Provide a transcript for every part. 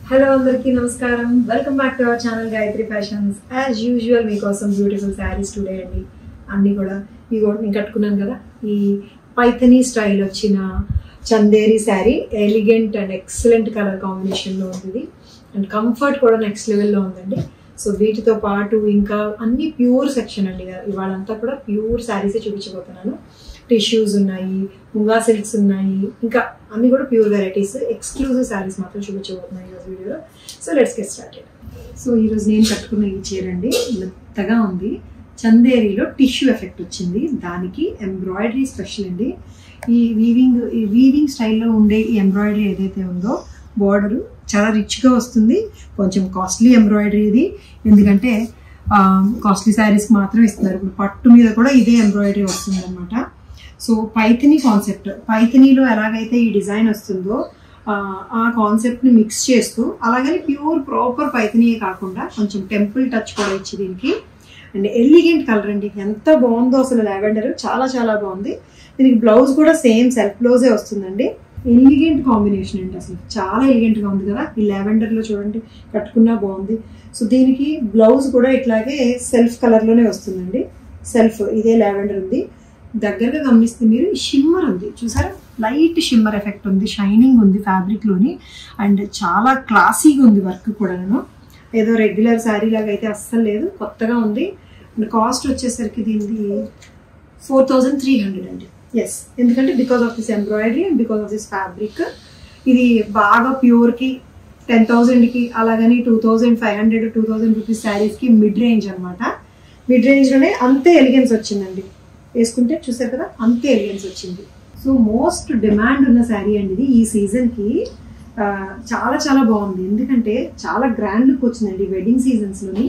Hello అందరికీ నమస్కారం. Welcome back to our channel Gayatri fashions. As usual మీకోసం బ్యూటిఫుల్ శారీస్ టుడే అండి. అన్నీ కూడా నేను కట్టుకున్నాను కదా, ఈ పైథనీ స్టైల్ వచ్చిన Chanderi sari. Elegant and excellent colour కాంబినేషన్లో ఉంది అండ్ కంఫర్ట్ కూడా నెక్స్ట్ లెవెల్లో ఉందండి. సో వీటితో పాటు ఇంకా అన్ని ప్యూర్ సెక్షన్ అండి. ఇవాళంతా కూడా ప్యూర్ శారీసే చూపించబోతున్నాను. టిష్యూస్ ఉన్నాయి, ముంగా సిల్క్స్ ఉన్నాయి, ఇంకా అన్ని కూడా ప్యూర్ వెరైటీస్. ఎక్స్క్లూజివ్ శారీస్ మాత్రం చూపించబోతున్నాయి ఈరోజు వీడియోలో. So let's get started. So ఈరోజు నేను కట్టుకున్న ఈ చీర అండి, మెత్తగా ఉంది. చందేరిలో టిష్యూ ఎఫెక్ట్ వచ్చింది, దానికి ఎంబ్రాయిడరీ స్పెషల్ అండి. ఈ వీవింగ్ స్టైల్లో ఉండే ఈ ఎంబ్రాయిడరీ ఏదైతే ఉందో బార్డరు చాలా రిచ్గా వస్తుంది. కొంచెం కాస్ట్లీ ఎంబ్రాయిడరీ ఇది, ఎందుకంటే కాస్ట్లీ శారీస్కి మాత్రం ఇస్తున్నారు. ఇప్పుడు పట్టు మీద కూడా ఇదే ఎంబ్రాయిడరీ వస్తుంది అనమాట. సో పైథనీ కాన్సెప్ట్, పైథనీలో ఎలాగైతే ఈ డిజైన్ వస్తుందో ఆ కాన్సెప్ట్ని మిక్స్ చేస్తూ, అలాగని ప్యూర్ ప్రాపర్ పైథనీయే కాకుండా కొంచెం టెంపుల్ టచ్ కూడా ఇచ్చి దీనికి. అండ్ ఎలిగెంట్ కలర్ అండి, ఎంత బాగుందో అసలు. లావెండర్ చాలా చాలా బాగుంది. దీనికి బ్లౌజ్ కూడా సేమ్ సెల్ఫ్ బ్లౌజే వస్తుందండి. ఎలిగెంట్ కాంబినేషన్ అండి, అసలు చాలా ఎలిగెంట్గా ఉంది కదా. ఈ లావెండర్లో చూడండి కట్టుకున్నా బాగుంది. సో దీనికి బ్లౌజ్ కూడా ఇట్లాగే సెల్ఫ్ కలర్లోనే వస్తుందండి. సెల్ఫ్ ఇదే లావెండర్ ఉంది. దగ్గరగా గమనిస్తే మీరు షిమ్మర్ ఉంది చూసారా, లైట్ షిమ్మర్ ఎఫెక్ట్ ఉంది, షైనింగ్ ఉంది ఫ్యాబ్రిక్లోని. అండ్ చాలా క్లాసీగా ఉంది వర్క్ కూడా. ఏదో రెగ్యులర్ శారీ లాగా అయితే అస్సలు లేదు, కొత్తగా ఉంది. అండ్ కాస్ట్ వచ్చేసరికి దీనిది 4300 అండి. ఎస్, ఎందుకంటే because of this embroidery and because of this fabric. ఇది బాగా ప్యూర్కి 10,000కి, అలాగని 2500 2000 రూపీస్ శారీస్కి మిడ్ రేంజ్ అనమాట. మిడ్ రేంజ్లోనే అంతే ఎలిగెన్స్ వచ్చిందండి. వేసుకుంటే చూసారు కదా, అంతే ఎలిగెన్స్ వచ్చింది. సో మోస్ట్ డిమాండ్ ఉన్న శారీ అండి ఇది ఈ సీజన్కి. చాలా చాలా బాగుంది, ఎందుకంటే చాలా గ్రాండ్ లుక్ వచ్చిందండి వెడ్డింగ్ సీజన్స్లోని.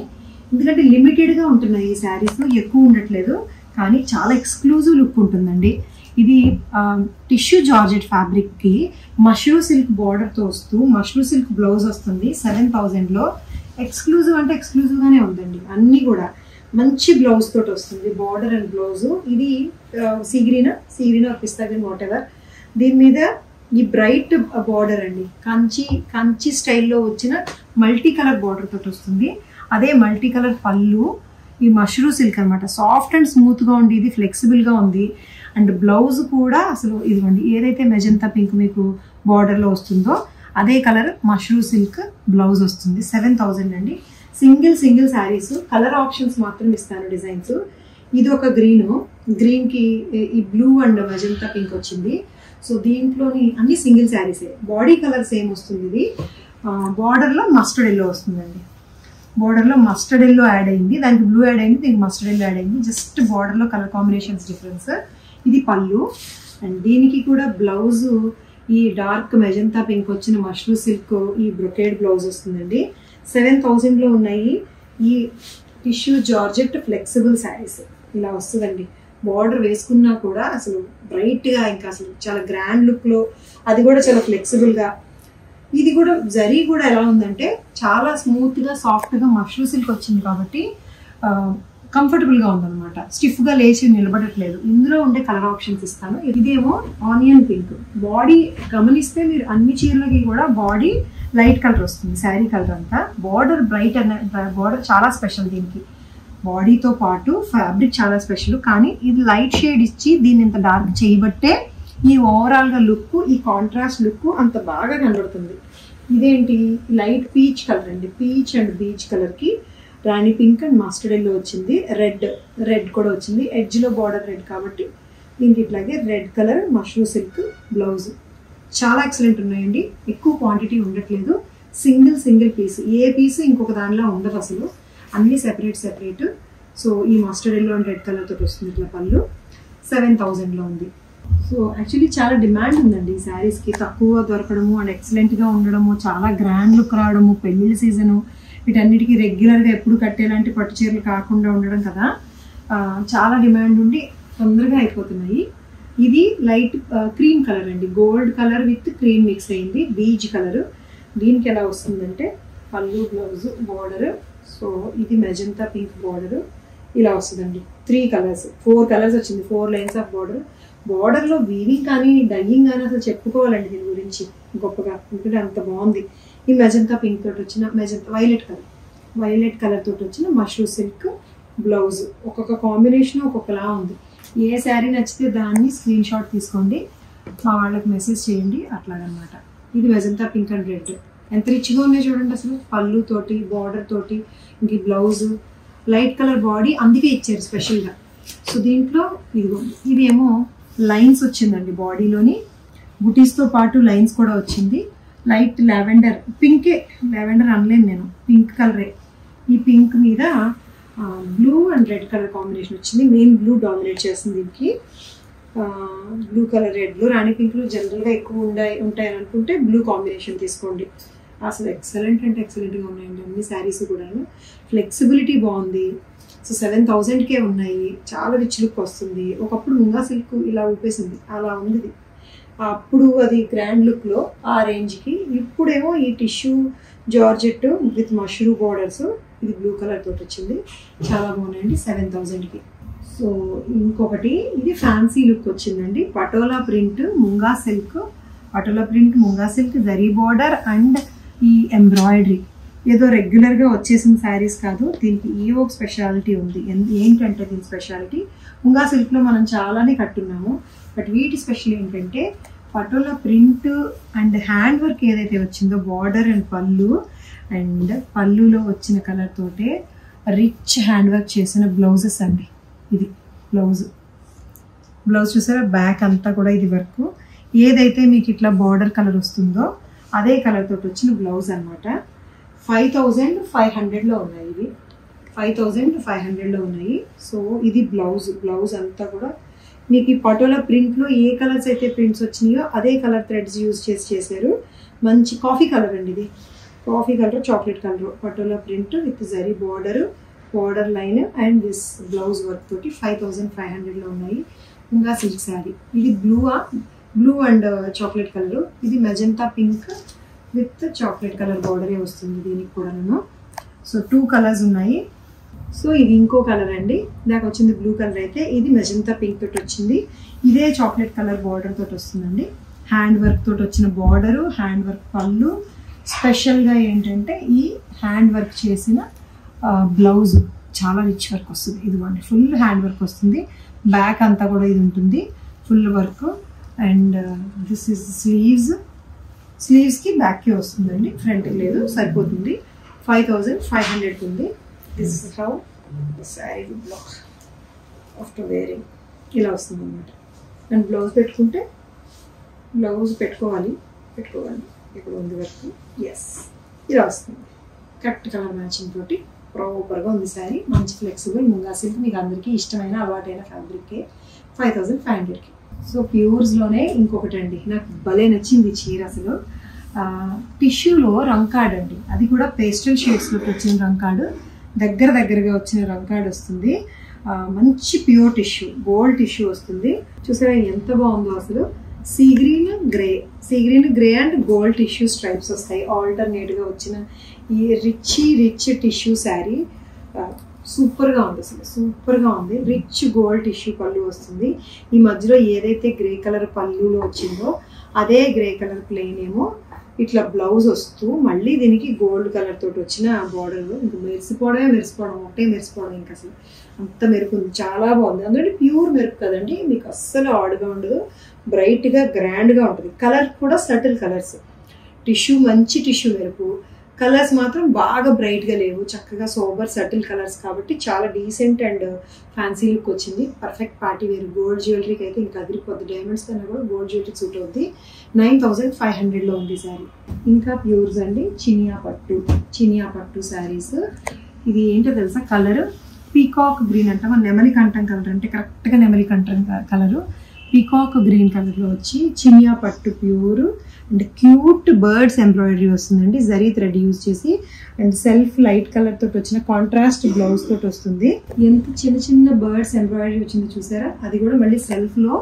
ఎందుకంటే లిమిటెడ్గా ఉంటున్నాయి ఈ శారీస్, ఎక్కువ ఉండట్లేదు, కానీ చాలా ఎక్స్క్లూజివ్ లుక్ ఉంటుందండి. ఇది టిష్యూ జార్జెట్ ఫ్యాబ్రిక్కి మష్రూ సిల్క్ బార్డర్తో వస్తూ మష్రూ సిల్క్ బ్లౌజ్ వస్తుంది 7000లో. ఎక్స్క్లూజివ్ అంటే ఎక్స్క్లూజివ్గానే ఉందండి. అన్నీ కూడా మంచి బ్లౌజ్ తోటి వస్తుంది, బార్డర్ అండ్ బ్లౌజ్. ఇది sea green pista green what ever. దీని మీద ఈ బ్రైట్ బార్డర్ అండి, కంచి స్టైల్లో వచ్చిన మల్టీ కలర్ బార్డర్ తోటి వస్తుంది. అదే మల్టీ కలర్ పళ్ళు, ఈ మష్రూ సిల్క్ అనమాట. సాఫ్ట్ అండ్ స్మూత్గా ఉంది, ఇది ఫ్లెక్సిబుల్గా ఉంది. అండ్ బ్లౌజ్ కూడా అసలు ఇదిగోండి, ఏదైతే మెజంతా పింక్ మీకు బార్డర్లో వస్తుందో అదే కలర్ మష్రూ సిల్క్ బ్లౌజ్ వస్తుంది. 7000 అండి. సింగిల్ శారీస్, కలర్ ఆప్షన్స్ మాత్రం ఇస్తాను డిజైన్స్. ఇది ఒక గ్రీన్కి ఈ బ్లూ అండ్ మెజంతా పింక్ వచ్చింది. సో దీంట్లోని అన్ని సింగిల్ శారీసే. బాడీ కలర్ సేమ్ వస్తుంది. ఇది బార్డర్లో మస్టర్డ్ ఎల్లో వస్తుందండి. బార్డర్లో మస్టర్డ్ ఎల్లో యాడ్ అయింది, దానికి బ్లూ యాడ్ అయింది, దీనికి మస్టర్డ్ ఎల్లో యాడ్ అయింది. జస్ట్ బార్డర్లో కలర్ కాంబినేషన్స్ డిఫరెన్స్. ఇది పళ్ళు. అండ్ దీనికి కూడా బ్లౌజ్ ఈ డార్క్ మెజంతా పింక్ వచ్చిన మష్రూ సిల్క్ ఈ బ్రొకేడ్ బ్లౌజ్ వస్తుందండి. 7000లో ఉన్నాయి ఈ టిష్యూ జార్జెట్ ఫ్లెక్సిబుల్ శారీస్. ఇలా వస్తుందండి. బార్డర్ వేసుకున్నా కూడా అసలు బ్రైట్గా, ఇంకా అసలు చాలా గ్రాండ్ లుక్లో, అది కూడా చాలా ఫ్లెక్సిబుల్గా. ఇది కూడా జరీ కూడా ఎలా ఉందంటే చాలా స్మూత్గా సాఫ్ట్గా మష్రూ సిల్క్ వచ్చింది కాబట్టి కంఫర్టబుల్గా ఉందన్నమాట. స్టిఫ్గా లేచి నిలబడట్లేదు. ఇందులో ఉండే కలర్ ఆప్షన్స్ ఇస్తాను. ఇదేమో ఆనియన్ పింక్. బాడీ గమనిస్తే మీరు అన్ని చీరలకి కూడా బాడీ లైట్ కలర్ వస్తుంది, శారీ కలర్ అంతా. బార్డర్ బ్రైట్ అనే బార్డర్ చాలా స్పెషల్ దీనికి. బాడీతో పాటు ఫ్యాబ్రిక్ చాలా స్పెషల్, కానీ ఇది లైట్ షేడ్ ఇచ్చి దీన్ని ఇంత డార్క్ చేయబట్టే ఈ ఓవరాల్గా లుక్, ఈ కాంట్రాస్ట్ లుక్ అంత బాగా కనబడుతుంది. ఇదేంటి లైట్ పీచ్ కలర్ అండి. పీచ్ అండ్ బీచ్ కలర్కి రాణి పింక్ అండ్ మస్టర్డ్ ఎల్లో వచ్చింది. రెడ్ కూడా వచ్చింది. ఎడ్జ్లో బార్డర్ రెడ్ కాబట్టి దీనికి ఇట్లాగే red colour mashru silk blouse. చాలా ఎక్సలెంట్ ఉన్నాయండి. ఎక్కువ క్వాంటిటీ ఉండట్లేదు. సింగిల్ పీస్, ఏ పీస్ ఇంకొక దానిలో ఉండదు అసలు, అన్ని సెపరేట్. సో ఈ mustard yellow and red colour తోటి వస్తుంది. ఇట్లా పళ్ళు 7000లో ఉంది. సో యాక్చువల్లీ చాలా డిమాండ్ ఉందండి ఈ శారీస్కి. తక్కువ దొరకడము అండ్ ఎక్సలెంట్గా ఉండడము, చాలా గ్రాండ్ లుక్ రావడము, పెళ్ళిళ్ళ సీజను, వీటన్నిటికీ రెగ్యులర్గా ఎప్పుడు కట్టేలాంటి పట్టు చీరలు కాకుండా ఉండడం కదా, చాలా డిమాండ్ ఉండి తొందరగా అయిపోతున్నాయి. ఇది లైట్ క్రీమ్ కలర్ అండి, gold colour with cream mix అయింది, బీజ్ కలర్. దీనికి ఎలా వస్తుందంటే పళ్ళు, బ్లౌజ్, బార్డర్. సో ఇది మెజంతా పింక్ బార్డర్ ఇలా వస్తుందండి. 4 కలర్స్ వచ్చింది, 4 లైన్స్ ఆఫ్ బార్డర్. బార్డర్లో వీవింగ్ కానీ డయ్యింగ్ కానీ అసలు చెప్పుకోవాలండి దీని గురించి గొప్పగా, ఎందుకంటే అంత బాగుంది. ఈ మెజంతా పింక్ తోటి వచ్చిన మెజంతా వైలెట్ కలర్ తోటి వచ్చిన మష్రూమ్ సిల్క్ బ్లౌజ్. ఒక్కొక్క కాంబినేషన్ ఒక్కొక్కలా ఉంది. ఏ శారీ నచ్చితే దాన్ని స్క్రీన్ షాట్ తీసుకోండి, మా వాళ్ళకి మెసేజ్ చేయండి. అట్లాగనమాట. ఇది మెజంతా పింక్ అండ్ రెడ్. ఎంత రిచ్గా ఉన్నాయి చూడండి అసలు. పళ్ళు తోటి బార్డర్ తోటి ఇంక బ్లౌజ్ లైట్ కలర్ బాడీ అందుకే ఇచ్చారు స్పెషల్గా. సో దీంట్లో ఇదేమో లైన్స్ వచ్చిందండి బాడీలోని, బుటీస్తో పాటు లైన్స్ కూడా వచ్చింది. లైట్ లావెండర్ పింకే, లావెండర్ అనలేను నేను, పింక్ కలరే. ఈ పింక్ మీద blue and red colour combination వచ్చింది. మెయిన్ బ్లూ డామినేట్ చేస్తుంది దీనికి. బ్లూ కలర్ రెడ్లు రాణి పింక్లు జనరల్గా ఎక్కువ ఉంటాయని అనుకుంటే బ్లూ కాంబినేషన్ తీసుకోండి. అసలు ఎక్సలెంట్ అంటే ఎక్సలెంట్గా ఉన్నాయండి అన్ని శారీస్ కూడా. ఫ్లెక్సిబిలిటీ బాగుంది. సో 7000కే ఉన్నాయి. చాలా రిచ్ లుక్ వస్తుంది. ఒకప్పుడు ముంగా సిల్క్ ఇలా ఊపేసింది, అలా ఉంది ఇది. అప్పుడు అది గ్రాండ్ లుక్లో ఆ రేంజ్కి. ఇప్పుడేమో ఈ tissue georgette with mushroom borders, ఇది బ్లూ కలర్ తోటి వచ్చింది. చాలా బాగున్నాయండి 7000కి. సో ఇంకొకటి ఇది ఫ్యాన్సీ లుక్ వచ్చిందండి. Patola print munga silk, zari border and ఈ ఎంబ్రాయిడరీ. ఏదో రెగ్యులర్గా వచ్చేసిన శారీస్ కాదు, దీనికి ఏవో స్పెషాలిటీ ఉంది. ఏంటంటే దీని స్పెషాలిటీ, ముంగా సిల్క్లో మనం చాలానే కట్టున్నాము, బట్ వీటి స్పెషల్ ఏంటంటే patola print and hand work ఏదైతే వచ్చిందో బార్డర్ అండ్ పళ్ళులో వచ్చిన కలర్ తోటే రిచ్ హ్యాండ్ వర్క్ చేసిన బ్లౌజెస్ అండి. ఇది బ్లౌజ్ చూసారా, బ్యాక్ అంతా కూడా ఇది వర్క్. ఏదైతే మీకు ఇట్లా బార్డర్ కలర్ వస్తుందో అదే కలర్ తోటి వచ్చిన బ్లౌజ్ అనమాట. 5500లో ఉన్నాయి ఇవి, 5500లో ఉన్నాయి. సో ఇది బ్లౌజ్ అంతా కూడా మీకు ఈ పటోలా ప్రింట్లో ఏ కలర్స్ అయితే ప్రింట్స్ వచ్చినాయో అదే కలర్ థ్రెడ్స్ యూజ్ చేశారు. మంచి కాఫీ కలర్ అండి ఇది, coffee colour chocolate colour patola print with zari border line and this blouse work తోటి 5500లో ఉన్నాయి. ఇంకా సిల్క్ శారీ. ఇది బ్లూ అండ్ చాక్లెట్ కలర్, ఇది magenta pink with chocolate colour బార్డరే వస్తుంది దీనికి కూడాను. సో 2 కలర్స్ ఉన్నాయి. సో ఇది ఇంకో కలర్ అండి, దాకా వచ్చింది బ్లూ కలర్ అయితే, ఇది మెజంతా పింక్ తోటి వచ్చింది. ఇదే చాక్లెట్ కలర్ బార్డర్ తోటి వస్తుందండి. హ్యాండ్ వర్క్ తోటి వచ్చిన బార్డరు, హ్యాండ్ వర్క్ పళ్ళు. స్పెషల్గా ఏంటంటే ఈ హ్యాండ్ వర్క్ చేసిన బ్లౌజ్ చాలా రిచ్ వర్క్ వస్తుంది. ఇదిగోండి ఫుల్ హ్యాండ్ వర్క్ వస్తుంది. బ్యాక్ అంతా కూడా ఇది ఉంటుంది full work. And this is స్లీవ్స్కి బ్యాక్కి వస్తుందండి, ఫ్రంట్కి లేదు, సరిపోతుంది. 5500 ఉంది. This is how sari blouse after wearing ఇలా వస్తుంది అన్నమాట. అండ్ బ్లౌజ్ పెట్టుకోవాలి ఇక్కడ ఉంది వర్క్. ఎస్ ఇలా వస్తుంది. కరెక్ట్ కలర్ మ్యాచింగ్ తోటి ప్రాపర్గా ఉంది శారీ. మంచి ఫ్లెక్సిబుల్ ముంగా సిల్క్, మీకు అందరికీ ఇష్టమైన అలవాటైన ఫ్యాబ్రిక్కే 5500కి. సో ప్యూర్స్లోనే ఇంకొకటి అండి, నాకు భలే నచ్చింది చీర అసలు. టిష్యూలో రంకాడ్ అండి, అది కూడా పేస్టల్ షేడ్స్లోకి వచ్చిన రంకాడు, దగ్గరగా వచ్చిన రంకాడ్ వస్తుంది. మంచి ప్యూర్ టిష్యూ, గోల్డ్ టిష్యూ వస్తుంది. చూసారా ఎంత బాగుందో అసలు. Sea green grey and gold tissue stripes వస్తాయి. ఆల్టర్నేట్గా వచ్చిన ఈ రిచ్ టిష్యూ శారీ సూపర్గా ఉంది అసలు, సూపర్గా ఉంది. రిచ్ గోల్డ్ టిష్యూ పళ్ళు వస్తుంది. ఈ మధ్యలో ఏదైతే గ్రే కలర్ పళ్ళులో వచ్చిందో అదే గ్రే కలర్ ప్లెయిన్ ఏమో ఇట్లా బ్లౌజ్ వస్తూ మళ్ళీ దీనికి గోల్డ్ కలర్ తోటి వచ్చిన బార్డర్. ఇంకా మెరిసిపోవడం ఇంకా అసలు అంత మెరుపు ఉంది, చాలా బాగుంది. అందులో ప్యూర్ మెరుపు కదండి, మీకు అస్సలు ఆడ్గా ఉండదు, బ్రైట్గా గ్రాండ్గా ఉంటుంది. కలర్ కూడా సటిల్ కలర్స్, మంచి టిష్యూ మెరుపు. కలర్స్ మాత్రం బాగా బ్రైట్గా లేవు, చక్కగా సోబర్ సటిల్ కలర్స్ కాబట్టి చాలా డీసెంట్ అండ్ ఫ్యాన్సీ లుక్ వచ్చింది. పర్ఫెక్ట్ పార్టీ వేరు. గోల్డ్ జ్యువెలరీకి అయితే ఇంకా అదిరిపోద్ది. డైమండ్స్ కన్నా కూడా గోల్డ్ జ్యువెలరీ సూట్ అవుద్ది. 9500లో ఉంది శారీ. ఇంకా ప్యూర్స్ అండి, చినియా పట్టు శారీస్. ఇది ఏంటో తెలుసా, కలర్ పీకాక్ గ్రీన్ అంట, మన నెమలి కంఠం కలర్ అంటే కరెక్ట్గా నెమలి కంఠం కలరు. పీకాక్ గ్రీన్ కలర్లో వచ్చి చినియా పట్టు pure and cute birds embroidery వస్తుందండి, జరీ థ్రెడ్ యూజ్ చేసి. అండ్ సెల్ఫ్ లైట్ కలర్ తోటి వచ్చిన కాంట్రాస్ట్ బ్లౌజ్ తోటి వస్తుంది. ఎంత చిన్న బర్డ్స్ ఎంబ్రాయిడరీ వచ్చింది చూసారా, అది కూడా మళ్ళీ సెల్ఫ్లో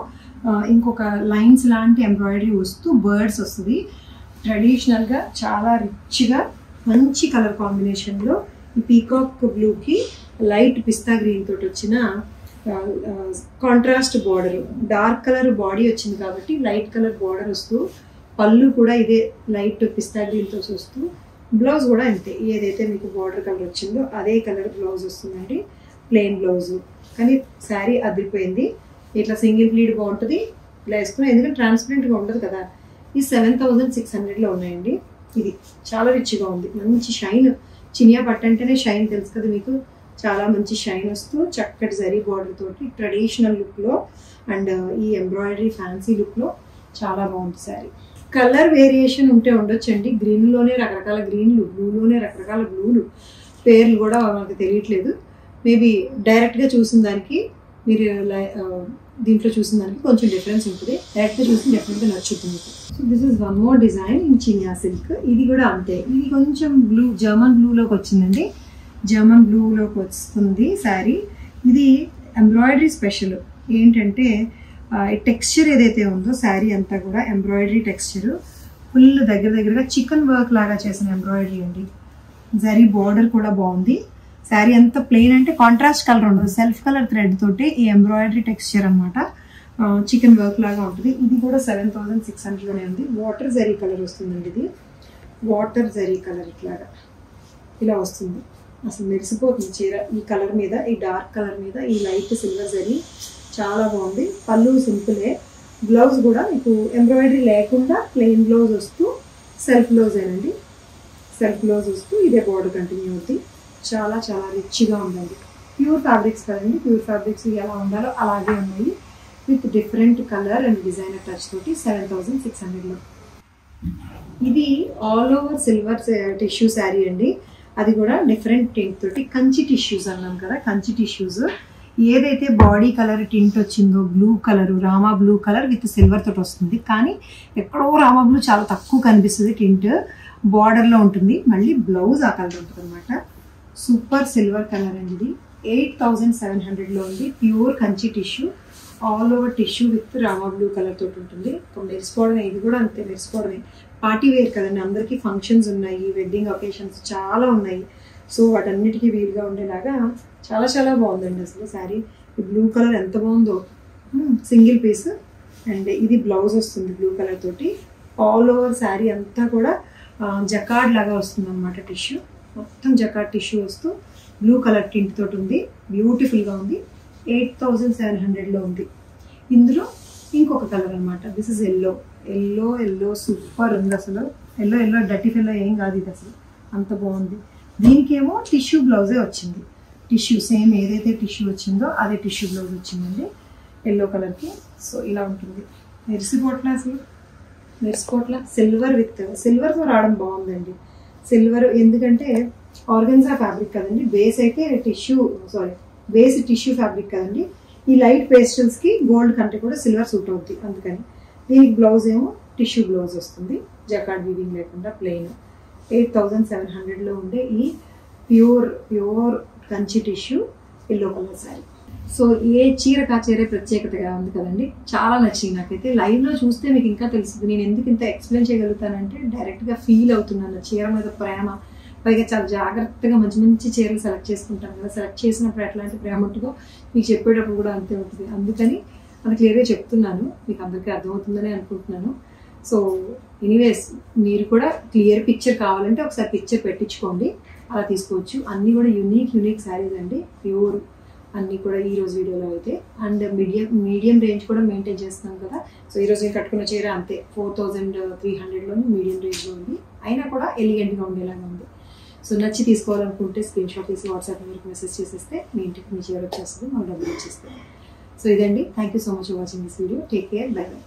ఇంకొక లైన్స్ లాంటి ఎంబ్రాయిడరీ వస్తూ బర్డ్స్ వస్తుంది. ట్రెడిషనల్గా చాలా రిచ్గా మంచి కలర్ కాంబినేషన్లో ఈ పీకాక్ బ్లూకి లైట్ పిస్తా గ్రీన్ తోటి వచ్చిన contrast border. Dark colour body వచ్చింది కాబట్టి లైట్ కలర్ బార్డర్ వస్తూ పళ్ళు కూడా ఇదే లైట్ పిస్తా గ్రీన్తో వస్తూ, బ్లౌజ్ కూడా అంతే, ఏదైతే మీకు బార్డర్ కలర్ వచ్చిందో అదే కలర్ బ్లౌజ్ వస్తుందండి, ప్లెయిన్ బ్లౌజు. కానీ శారీ అదిరిపోయింది. ఇట్లా సింగిల్ ప్లీడ్ బాగుంటుంది ఇలా వేసుకుని, ఎందుకంటే ట్రాన్స్పరెంట్గా ఉండదు కదా. ఈ 7600లో ఉన్నాయండి. ఇది చాలా రిచ్గా ఉంది, మంచి షైన్. చినియా పట్టు అంటేనే షైన్ తెలుసు కదా మీకు, చాలా మంచి షైన్ వస్తూ చక్కటి జరీ బార్డర్ తోటి ట్రెడిషనల్ లుక్లో అండ్ ఈ ఎంబ్రాయిడరీ ఫ్యాన్సీ లుక్లో చాలా బాగుంది శారీ. కలర్ వేరియేషన్ ఉంటే ఉండొచ్చండి. గ్రీన్లోనే రకరకాల గ్రీన్లు, బ్లూలోనే రకరకాల బ్లూలు, పేర్లు కూడా మనకు తెలియట్లేదు. మేబీ డైరెక్ట్గా చూసిన దానికి మీరు దీంట్లో చూసిన దానికి కొంచెం డిఫరెన్స్ ఉంటుంది. డైరెక్ట్గా చూసి డెఫినెట్గా నచ్చుతుంది. So this is one more design in Chiniya silk. ఇది కూడా అంతే, ఇది కొంచెం బ్లూ, జర్మన్ బ్లూలోకి వచ్చిందండి. జర్మన్ బ్లూలోకి వస్తుంది శారీ. ఇది ఎంబ్రాయిడరీ స్పెషల్ ఏంటంటే టెక్స్చర్ ఏదైతే ఉందో శారీ అంతా కూడా ఎంబ్రాయిడరీ టెక్స్చర్, ఫుల్ దగ్గరగా చికెన్ వర్క్ లాగా చేసిన ఎంబ్రాయిడరీ అండి. జరీ బార్డర్ కూడా బాగుంది. శారీ అంతా ప్లెయిన్, అంటే కాంట్రాస్ట్ కలర్ ఉండదు, సెల్ఫ్ కలర్ థ్రెడ్ తోటి ఈ ఎంబ్రాయిడరీ టెక్స్చర్ అనమాట. చికెన్ వర్క్ లాగా ఉంటుంది. ఇది కూడా 7600లోనే ఉంది. వాటర్ జరీ కలర్ వస్తుందండి. ఇది వాటర్ జరీ కలర్ ఇట్లాగా ఇలా వస్తుంది. అసలు మెరిసిపోతుంది చీర ఈ కలర్ మీద, ఈ డార్క్ కలర్ మీద ఈ లైట్ సిల్వర్ జరీ చాలా బాగుంది. పళ్ళు సింపులే, బ్లౌజ్ కూడా మీకు ఎంబ్రాయిడరీ లేకుండా ప్లెయిన్ బ్లౌజ్ వస్తూ సెల్ఫ్ బ్లౌజ్ ఏనండి, సెల్ఫ్ బ్లౌజ్ వస్తూ ఇదే బార్డర్ కంటిన్యూ అవుతుంది. చాలా చాలా రిచ్గా ఉందండి. ప్యూర్ ఫ్యాబ్రిక్స్ కదండి, ప్యూర్ ఫ్యాబ్రిక్స్ ఎలా ఉండాలో అలాగే ఉన్నాయి, with different colour and designer touch తోటి 7600లో. ఇది all over silver tissue sari అండి. అది కూడా డిఫరెంట్ టింట్ తోటి, కంచి టిష్యూస్ అన్నాం కదా, కంచి టిష్యూస్. ఏదైతే బాడీ కలర్ టింట్ వచ్చిందో blue colour, Rama blue colour with silver తోటి వస్తుంది. కానీ ఎక్కడో రామా బ్లూ చాలా తక్కువ కనిపిస్తుంది, టింట్ బార్డర్లో ఉంటుంది. మళ్ళీ బ్లౌజ్ ఆ కలర్ ఉంటుంది అనమాట. సూపర్ సిల్వర్ కలర్ అండి. ఇది 8700లో ఉంది. Pure Kanchi tissue, all over tissue with Rama blue colour తోటి ఉంటుంది. మెరిసిపోవడమే, ఇది కూడా అంతే మెరిసిపోవడమే. పార్టీ వేర్ కదండి, అందరికీ ఫంక్షన్స్ ఉన్నాయి, వెడ్డింగ్ ఒకేషన్స్ చాలా ఉన్నాయి. సో వాటన్నిటికీ వీలుగా ఉండేలాగా చాలా చాలా బాగుందండి అసలు శారీ. ఈ బ్లూ కలర్ ఎంత బాగుందో, సింగిల్ పీస్. అండ్ ఇది బ్లౌజ్ వస్తుంది బ్లూ కలర్ తోటి. ఆల్ ఓవర్ శారీ అంతా కూడా జకార్డ్ లాగా వస్తుంది అనమాట. టిష్యూ మొత్తం జకార్డ్ టిష్యూ వస్తూ బ్లూ కలర్ టింట్ తోటి ఉంది. బ్యూటిఫుల్గా ఉంది. 8700లో ఉంది. ఇందులో ఇంకొక కలర్ అనమాట. This is yellow. Yellow yellow super ఉంది అసలు. ఎల్లో ఎల్లో డర్టీ ఎల్లో ఏం కాదు ఇది అసలు, అంత బాగుంది. దీనికేమో టిష్యూ బ్లౌజే వచ్చింది. టిష్యూ సేమ్ ఏదైతే టిష్యూ వచ్చిందో అదే టిష్యూ బ్లౌజ్ వచ్చిందండి ఎల్లో కలర్కి. సో ఇలా ఉంటుంది. మెరిసిపోట్ల అసలు, మెరిసిపోట్ల. సిల్వర్ విత్ సిల్వర్తో రావడం బాగుందండి. సిల్వర్ ఎందుకంటే ఆర్గన్జా ఫ్యాబ్రిక్ కదండి, బేస్ అయితే బేస్ టిష్యూ ఫ్యాబ్రిక్ కదండి. ఈ లైట్ పేస్టల్స్కి గోల్డ్ కంటే కూడా సిల్వర్ సూట్ అవుతుంది. అందుకని దీనికి బ్లౌజ్ ఏమో టిష్యూ బ్లౌజ్ వస్తుంది, జకార్డ్ వీవింగ్ లేకుండా ప్లెయిన్. 8700లో ఉండే ఈ pure Kanchi tissue yellow colour sari. So ఏ చీర కా చీరే ప్రత్యేకతగా ఉంది కదండి, చాలా నచ్చింది నాకైతే. లైవ్లో చూస్తే మీకు ఇంకా తెలుస్తుంది. నేను ఎందుకు ఇంత ఎక్స్ప్లెయిన్ చేయగలుగుతానంటే డైరెక్ట్గా ఫీల్ అవుతున్నాను చీర మీద ప్రేమ. పైగా చాలా జాగ్రత్తగా మంచి మంచి చీరలు సెలెక్ట్ చేసుకుంటాను కదా, సెలెక్ట్ చేసినప్పుడు ఎట్లాంటి ప్రేమ ఉంటుందో మీకు చెప్పేటప్పుడు కూడా అంతే ఉంటుంది. అందుకని అది క్లియర్గా చెప్తున్నాను, మీకు అందరికీ అర్థమవుతుందని అనుకుంటున్నాను. సో ఎనీవేస్, మీరు కూడా క్లియర్ పిక్చర్ కావాలంటే ఒకసారి పిక్చర్ పెట్టించుకోండి, అలా తీసుకోవచ్చు. అన్నీ కూడా యూనిక్ శారీస్ అండి, ప్యూర్ అన్నీ కూడా ఈరోజు వీడియోలో అయితే. అండ్ మీడియం రేంజ్ కూడా మెయింటైన్ చేస్తున్నాం కదా. సో ఈరోజు నేను కట్టుకున్న చీర అంతే 4300లోని మీడియం రేంజ్లో ఉంది, అయినా కూడా ఎలిగెంట్గా ఉండేలాగా ఉంది. సో నచ్చి తీసుకోవాలనుకుంటే స్క్రీన్ షాట్ తీసి వాట్సాప్ మీకు మెసేజ్ చేసేస్తే మీ ఇంటికి మీ చీర వచ్చేస్తుంది, మన డబ్బులు వచ్చేస్తుంది. సో ఇదండి. Thank you so much for watching this video. Take care, by by.